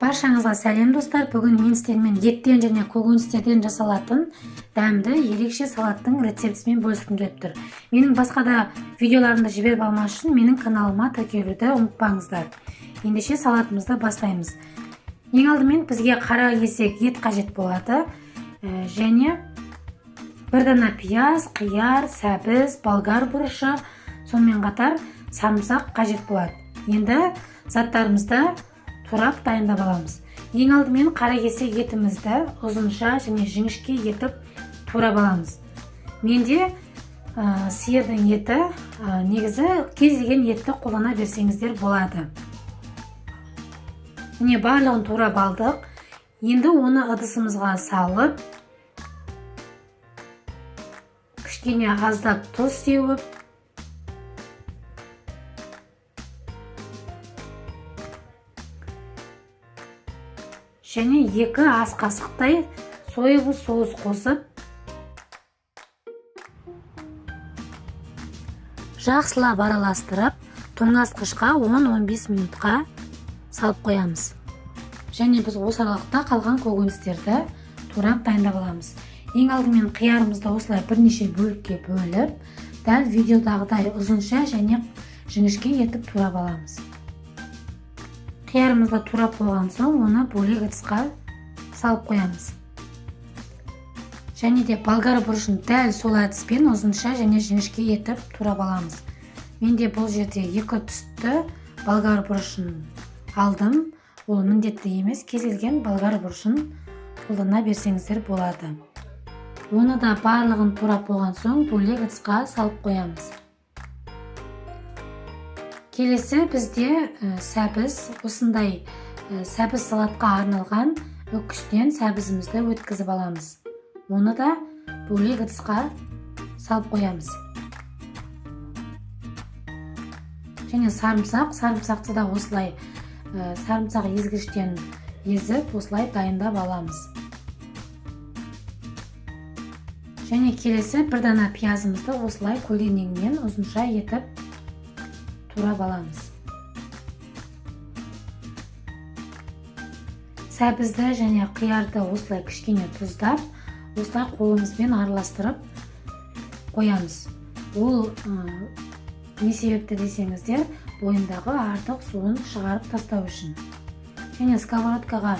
Баршаңызға сәлем достар. Бүгін мен сіздермен еттен және көкөністерден жасалатын дәмді ерекше салаттың рецептісімен бөліскім келіп тұр. Менің басқа да видеоларымды жіберіп алмас үшін менің каналыма тіркелуді ұмытпаңыздар. Ендеше салатымызды бастаймыз. Ең алдымен бізге қара кесек ет қажет болады. Және бір дана пияз, қияр, сәбіз, болгар бұрышы, сонымен қатар самсақ қажет болады. Енді заттарымызды турап дайындап аламыз. Ең алдымен қара кесек етімізді ұзынша және жіңішке етіп турап аламыз. Менде сиырдың еті, негізі кез келген етті қолдана берсеңіздер болады. Міне барлығын турап алдық. Енді оны ыдысымызға салып, кішкене аздап тұз сеуіп, және 2 ас қасықтай соевый соус қосып, жақсылап араластырып, тоңазытқышқа 10-15 минутқа салып қоямыз. Және біз осы аралықта қалған көкөністерді турап дайындап аламыз. Ең алдымен қиярымызды осылай бірнеше бөлікке бөліп, дәл видеодағыдай ұзынша және жіңішке етіп турап аламыз. Қиярымызды турап болған соң, оны бөлек ыдысқа салып қоямыз. Және де болгар бұрышын дәл сол әдіспен ұзынша және жіңішке етіп турап аламыз. Менде бұл жерде 2 түсті болгар бұрышын алдым. Ол міндетті емес, кез келген болгар бұрышын қолдана берсеңіздер болады. Оны да барлығын турап болған соң бөлек ыдысқа салып қоямыз. Келесі бізде сәбіз, осындай сәбіз салатқа арналған үккіштен сәбізімізді өткізіп аламыз. Оны да бөлек ыдысқа салып қоямыз. Және сарымсақты да осылай сарымсақ езгіштен езіп, осылай дайындап аламыз. Және келесі бір дана пиязымызды осылай көлденеңінен ұзынша етіп турап аламыз. Сәбізді және қиярды осылай кішкене тұздап, осылай қолымызбен араластырып қоямыз. Ол не себепті десеңіздер, бойындағы артық суын шығарып тастау үшін. Және сковородкаға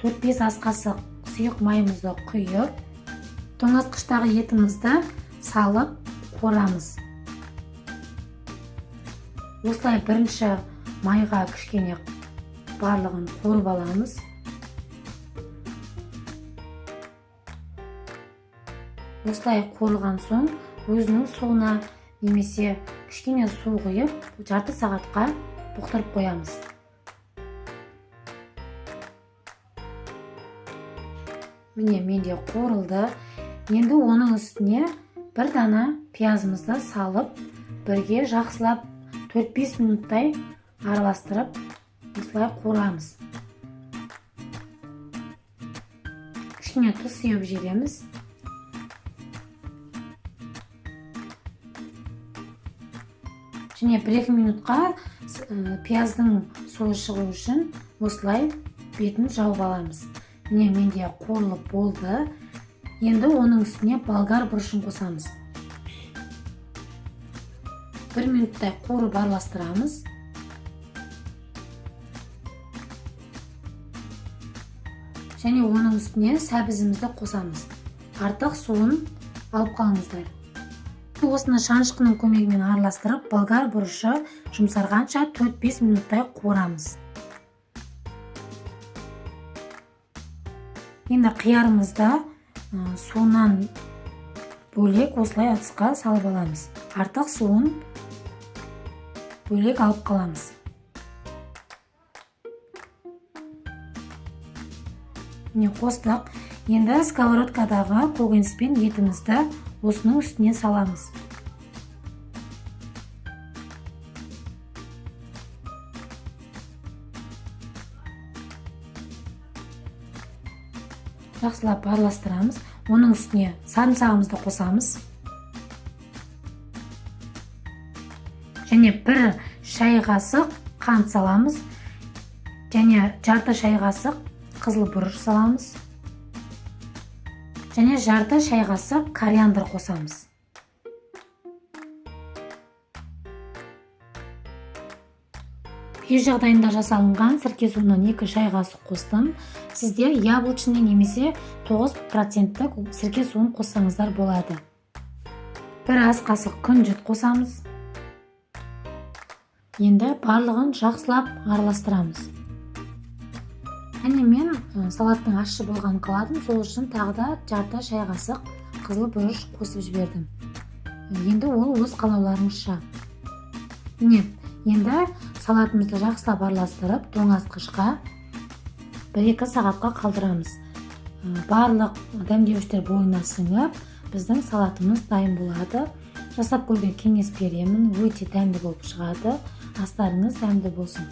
4-5 ас қасық сұйық майымызды құйып, тоңазытқыштағы етімізді салып қуырамыз. Осылай бірінші майға кішкене барлығын қуырып аламыз. Осылай қуырылған соң, өзінің суына немесе кішкене су құйып, жарты сағатқа бұқтырып қоямыз. Міне менде қуырылды. Енді оның үстіне бір дана пиязымызды салып, бірге жақсылап 4-5 минуттай араластырып, осылай қуырамыз. Кішкене тұз сеуіп жібереміз. Және 1-2 минутқа пияздың суы шығу үшін осылай бетін жауып аламыз. Міне менде қуырылып болды. Енді оның үстіне болгар бұрышын қосамыз. 1 минуттай қуырып араластырамыз. Және оның үстіне сәбізімізді қосамыз. Артық суын алып қалыңыздар. Осыны шанышқының көмегімен араластырып, болгар бұрышы жұмсарғанша 4-5 минуттай қуырамыз. Енді қиярымызды суынан бөлек осылай ыдысқа салып аламыз. Артық суын бөлек алып қаламыз. Міне қостық. Енді сковородкадағы көкөніспен етімізді осының үстіне саламыз. Жақсылап араластырамыз. Оның үстіне сарымсағымызды қосамыз. Және 1 шай қасық қант саламыз. және жарты шай қасық қызыл бұрыш саламыз. Және жарты шай қасық кориандр қосамыз. Үй жағдайында жасалынған сірке суынан 2 шай қасық қостым. Сіздер яблочный немесе 9% сірке суын қоссаңыздар болады. Бір ас қасық күнжіт қосамыз. Енді барлығын жақсылап араластырамыз. Және мен салаттың ащы болғанын қаладым, сол үшін тағы да жарты шай қасық қызыл бұрыш қосып жібердім. Енді ол өз қалауларыңызша. Енді салатымызды жақсылап араластырып, тоңазытқышқа 1-2 сағатқа қалдырамыз. Барлық дәмдеуіштер бойына сіңіп, біздің салатымыз дайын болады. Жасап көруге кеңес беремін. Өте дәмді болып шығады. Астарыңыз дәмді болсын.